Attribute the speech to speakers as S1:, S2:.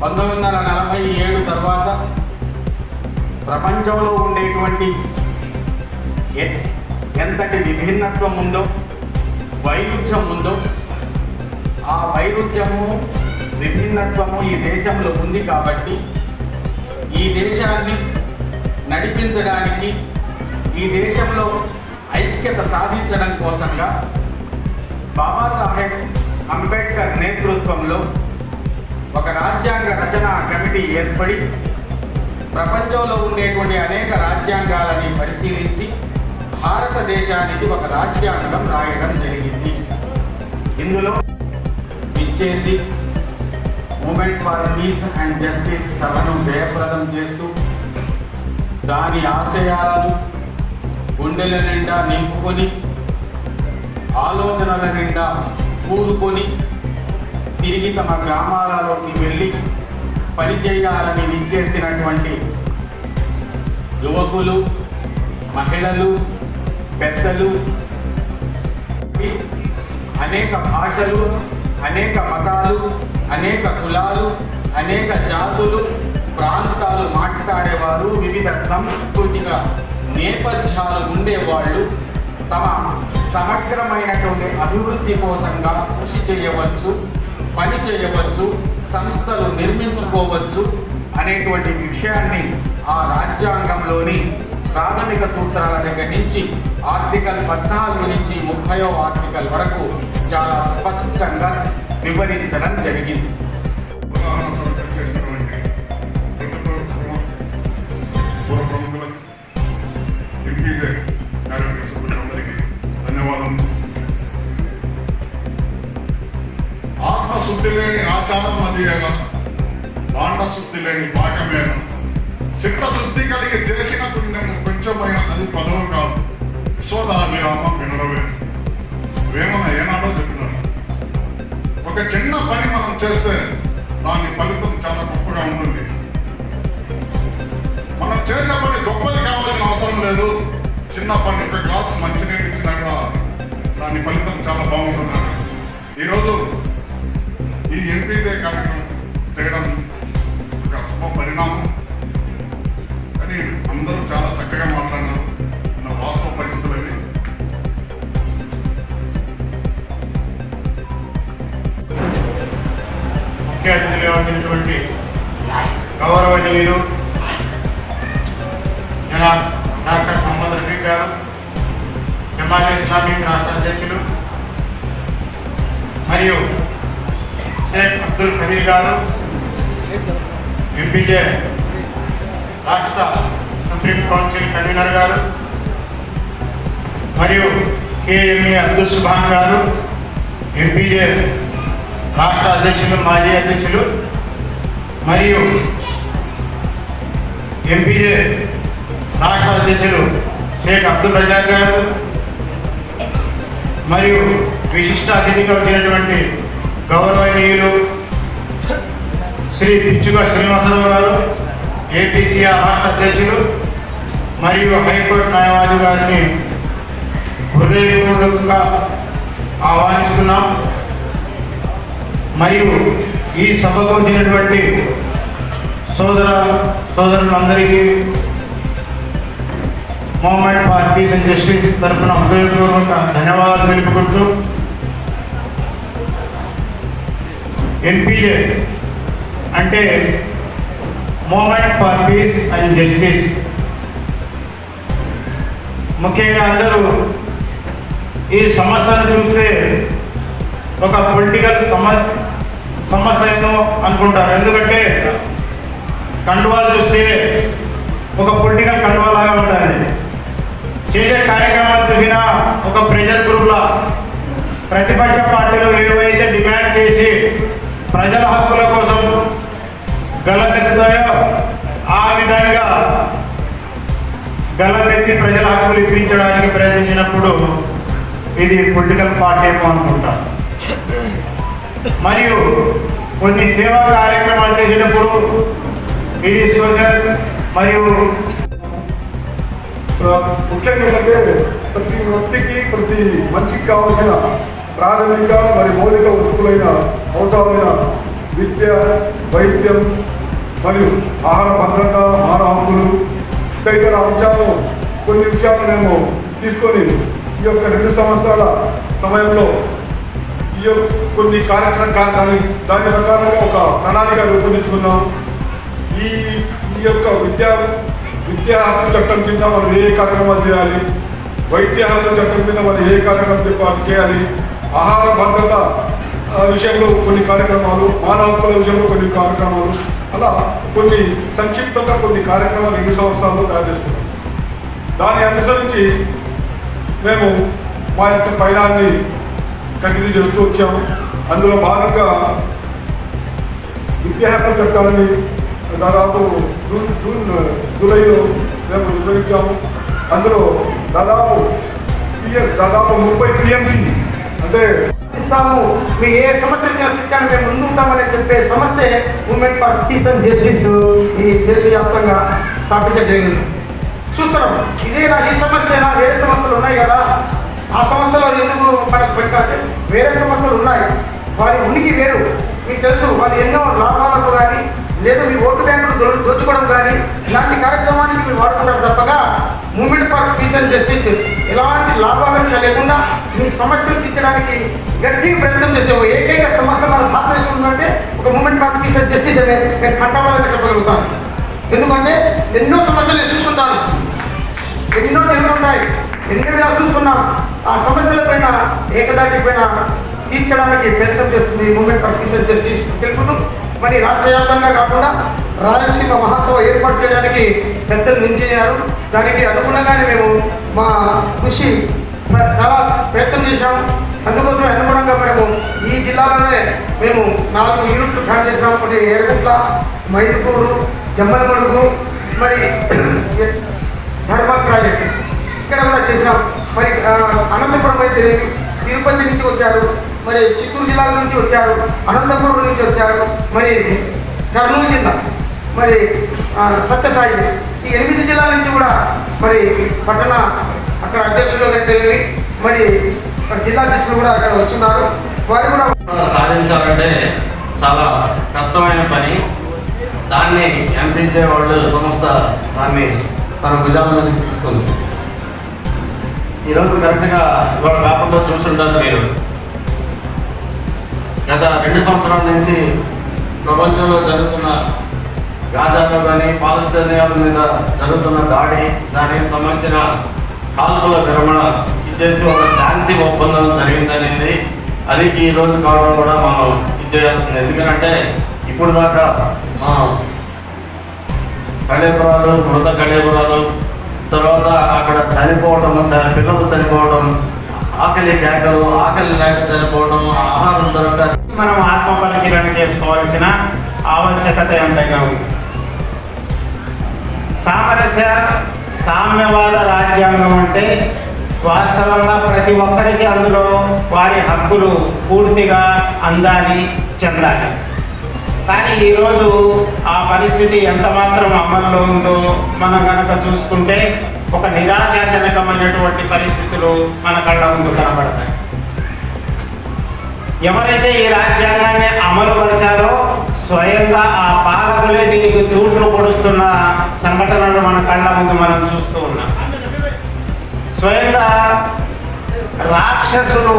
S1: 1947 తర్వాత ప్రపంచంలో ఉండేటువంటి ఎంతటి విభిన్నత్వం ఉందో, వైరుధ్యం ఉందో, ఆ వైరుధ్యము విభిన్నత్వము ఈ దేశంలో ఉంది. కాబట్టి ఈ దేశాన్ని నడిపించడానికి, ఈ దేశంలో ఐక్యత సాధించడం కోసంగా బాబాసాహెబ్ అంబేద్కర్ నేతృత్వంలో ఒక రాజ్యాంగ రచనా కమిటీ ఏర్పడి ప్రపంచంలో ఉండేటువంటి అనేక రాజ్యాంగాలని పరిశీలించి భారతదేశానికి ఒక రాజ్యాంగం రాయడం జరిగింది. ఇందులో ఇచ్చేసి movement for peace and justice సభను జయప్రదం చేస్తూ దాని ఆశయాలను గుండెల నిండా నింపుకొని, ఆలోచనల నిండా కూరుకొని తిరిగి తమ గ్రామాలలోకి వెళ్ళి పనిచేయాలని నిశ్చయించినటువంటి యువకులు, మహిళలు, పెద్దలు, అనేక భాషలు, అనేక మతాలు, అనేక కులాలు, అనేక జాతులు, ప్రాంతాలు మాట్లాడేవారు, వివిధ సాంస్కృతిక నేపథ్యాలు ఉండేవాళ్ళు తమ సమగ్రమైనటువంటి అభివృద్ధి కోసంగా కృషి చేయవచ్చు, పని చేయవచ్చు, సంస్థలు నిర్మించుకోవచ్చు అనేటువంటి విషయాన్ని ఆ రాజ్యాంగంలోని ప్రాథమిక సూత్రాల దగ్గర నుంచి ఆర్టికల్ 14 నుంచి 30వ ఆర్టికల్ వరకు చాలా స్పష్టంగా వివరించడం జరిగింది.
S2: ఆత్మశుద్ధి లేని ఆచారం అధియేన, బాండశుద్ధి లేని పాకమేన, చిత్తశుద్ధి కలిగి చేసిన పుణ్యము కొంచెమైన అది పదవు కాదు, విశ్వదాభిరామ వినరవే. వేమన ఏనాడో చెప్పినాడు, ఒక చిన్న పని మనం చేస్తే దాని ఫలితం చాలా గొప్పగా ఉంటుంది. మనం చేసే పని గొప్పది కావాల్సిన అవసరం లేదు. చిన్న పని, ఒక గ్లాసు మంచినీళ్ళు ఇచ్చినా కూడా దాని ఫలితం చాలా బాగుంటుంది. ఈరోజు ఈ ఎంపీజే కార్యక్రమం చేయడం ఒక శుభ పరిణామం. కానీ అందరూ చాలా చక్కగా మాట్లాడినారు. నా వాస్తవ పరిస్థితులు అవి.
S3: ముఖ్య అతిథులుగా వచ్చినటువంటి గౌరవనీయులు జనాబ్ డాక్టర్ మొహమ్మద్ రఫీక్ గారు, జమాతే ఇస్లామీ రాష్ట్ర అధ్యక్షులు, మరియు షేక్ అబ్దుల్ ఖదీర్ గారు, ఎంపీజే రాష్ట్ర సుప్రీం కౌన్సిల్ కన్వీనర్ గారు, మరియు కేఎంఏ అబ్దుల్ సుభాన్ గారు, ఎంపీజే రాష్ట్ర అధ్యక్షులు, మాజీ అధ్యక్షులు, మరియు ఎంపీజే రాష్ట్ర అధ్యక్షులు షేక్ అబ్దుల్ రజాక్ గారు, మరియు విశిష్ట అతిథిగా వచ్చినటువంటి గౌరవనీయులు శ్రీ పిచ్చుక శ్రీనివాసరావు గారు, ఏపీసీఆర్ రాష్ట్ర అధ్యక్షులు మరియు హైకోర్టు న్యాయవాది గారిని హృదయపూర్వకంగా ఆహ్వానిస్తున్నాం. మరియు ఈ సభకు వచ్చినటువంటి సోదరులందరికీ movement for peace and justice తరఫున హృదయపూర్వక ధన్యవాదాలు తెలుపుకుంటూ, ఎన్పీజే అంటే movement for peace and justice. ముఖ్యంగా అందరూ ఈ సంస్థను చూస్తే ఒక పొలిటికల్ సంస్థ ఏమో అనుకుంటారు. ఎందుకంటే కండువాలు చూస్తే ఒక పొలిటికల్ కండువాలాగా ఉంటుంది. చేసే కార్యక్రమాలు చూసినా ఒక ప్రెజర్ గ్రూప్లా ప్రతిపక్ష పార్టీలు ఏవైతే డిమాండ్ చేసి ప్రజల హక్కుల కోసం గలమెత్తుతాయో ఆ విధంగా గలమెత్తి ప్రజల హక్కులు ఇప్పించడానికి ప్రయత్నించినప్పుడు ఇది పొలిటికల్ పార్టీ ఏమో అనుకుంటాం. మరియు కొన్ని సేవా కార్యక్రమాలు చేసేటప్పుడు ఇది సోషల్ మరియు
S4: ముఖ్యంగా ఏంటంటే ప్రతి వ్యక్తికి ప్రతి మనిషికి కావాల్సిన ప్రాథమిక మరియు మౌలిక వస్తువులైన అవసరమైన విద్య, వైద్యం మరియు ఆహార భద్రత, మానవ హక్కులు తదితర అంశాలను కొన్ని విషయాలను మేము తీసుకొని ఈ యొక్క 2 సంవత్సరాల సమయంలో ఈ యొక్క కొన్ని కార్యక్రమాలు దాని ప్రకారంగా ఒక ప్రణాళిక రూపొందించుకున్నాం. ఈ యొక్క విద్యా హక్కు చట్టం కింద మనం ఏ కార్యక్రమాలు చేయాలి, వైద్య హక్కు చట్టం కింద మనం ఏ కార్యక్రమం చేయాలి, ఆహార భద్రత విషయంలో కొన్ని కార్యక్రమాలు, మానవ హక్కుల విషయంలో కొన్ని కార్యక్రమాలు, అలా కొన్ని సంక్షిప్తంగా కొన్ని కార్యక్రమాలు 2 సంవత్సరాల్లో తయారు చేస్తున్నాం. దాన్ని అనుసరించి మేము మా యొక్క పయనాన్ని కంటిన్యూ చేస్తూ వచ్చాము. అందులో భాగంగా విద్యా హక్కు చట్టాన్ని దాదాపు జూలైలో మేము నిర్వహించాము. అందులో దాదాపు 30 PMC అంటే
S5: ఇస్తాము, మీ ఏ సమస్య తీర్చాలని మేము ముందు ఉంటామని చెప్పే సంస్థే movement for peace and justice ఈ దేశవ్యాప్తంగా స్థాపించడం జరిగింది. చూస్తున్నాం, ఇదేనా ఈ సమస్యనా, వేరే సమస్యలు ఉన్నాయి కదా, ఆ సంస్థలో ఎందుకు మనకు పెట్టాలంటే వేరే సంస్థలు ఉన్నాయి, వారి ఉనికి వేరు. మీకు తెలుసు, వాళ్ళు ఎన్నో లాభాలకు కానీ లేదు మీ ఓటు బ్యాంకులు దోచుకోవడం కానీ ఇలాంటి కార్యక్రమానికి మీరు వాడుకుంటారు తప్పగా movement for peace and justice ఎలాంటి లాభాపేక్ష లేకుండా మీ సమస్యలు తీర్చడానికి గట్టిగా ప్రయత్నం చేసే ఏకైక సంస్థ మన భారతదేశంలో ఉందంటే ఒక movement for peace and justice అనే నేను కంటవాళ్ళగా చెప్పగలుగుతాను. ఎందుకంటే ఎన్నో సమస్యలు చూస్తుంటాను, ఎన్నో జరుగుతుంటాయి, ఎన్నో విధాలు చూస్తున్నాం. ఆ సమస్యల పైన ఏకదాటి పైన తీర్చడానికి ప్రయత్నం చేస్తుంది movement for peace and justice తెలుపుతూ, మరి రాష్ట్ర వ్యాప్తంగా కాకుండా రాయలసీమ మహాసభ ఏర్పాటు చేయడానికి పెద్దలు నిశ్చయించారు. దానికి అనుగుణంగానే మేము మా కృషి చాలా ప్రయత్నం చేశాము. అందుకోసమే అనుగుణంగా మేము ఈ జిల్లాలోనే మేము 4 యూనిట్లు ప్లాన్ చేసినాము. ఒకటి ఏరుగుట్ల, మైదుకూరు, జమ్మలమడుగు, మరి ధర్మ ప్రాజెక్ట్ ఇక్కడ కూడా చేశాం. మరి అనంతపురం అయితే తిరుపతి నుంచి వచ్చారు, మరి చిత్తూరు జిల్లాల నుంచి వచ్చారు, అనంతపురం నుంచి వచ్చారు, మరి కర్నూలు జిల్లా, మరి సత్యసాయి, ఈ 8 జిల్లాల నుంచి కూడా మరి పట్టణ అక్కడ అధ్యక్షులు తెలివి మరి జిల్లా అధ్యక్షులు కూడా అక్కడ వచ్చినారు. వారు కూడా
S6: సాధించాలంటే చాలా కష్టమైన పని. దాన్ని ఎంపీజే వాళ్ళు సంస్థ దాన్ని తన భుజాల మీద తీసుకుంది. ఈరోజు కరెక్ట్గా ఇవాళ పేపర్లో చూస్తుంటారు మీరు. గత 2 సంవత్సరాల నుంచి ప్రపంచంలో జరుగుతున్న గాజాలో కానీ పాలస్తీనియాల మీద జరుగుతున్న దాడి, దానికి సంబంధించిన కాల్పుల విరమణ ఇచ్చేసి ఒక శాంతి ఒప్పందం జరిగిందనేది అది ఈరోజు కావడం కూడా మనం ఇచ్చేయాల్సింది. ఎందుకంటే ఇప్పుడు దాకా కళేబరాలు, మృత కళేబరాలు, తర్వాత అక్కడ చనిపోవడం, పిల్లలు చనిపోవడం, ఆకలి కేకలు, ఆకలి లేక చనిపోవడం, ఆహారం దొరక
S3: మనం ఆత్మ పరిశీలన చేసుకోవాల్సిన ఆవశ్యకత ఎంతైనా ఉంది. సామరస్య సామ్యవాద రాజ్యాంగం అంటే వాస్తవంగా ప్రతి ఒక్కరికి అందులో వారి హక్కులు పూర్తిగా అందాలి, చెందాలి. కానీ ఈరోజు ఆ పరిస్థితి ఎంత మాత్రం అమల్లో ఉందో మనం కనుక చూసుకుంటే ఒక నిరాశాజనకమైనటువంటి పరిస్థితులు మన కళ్ళ ముందు కనబడతాయి. ఎవరైతే ఈ రాజ్యాంగాన్ని అమలుపరిచారో స్వయంగా ఆ పాలకులే దీనికి తూట్లు పొడుస్తున్న సంఘటనలు మన కళ్ళ ముందు మనం చూస్తూ ఉన్నాం. స్వయంగా రాక్షసులు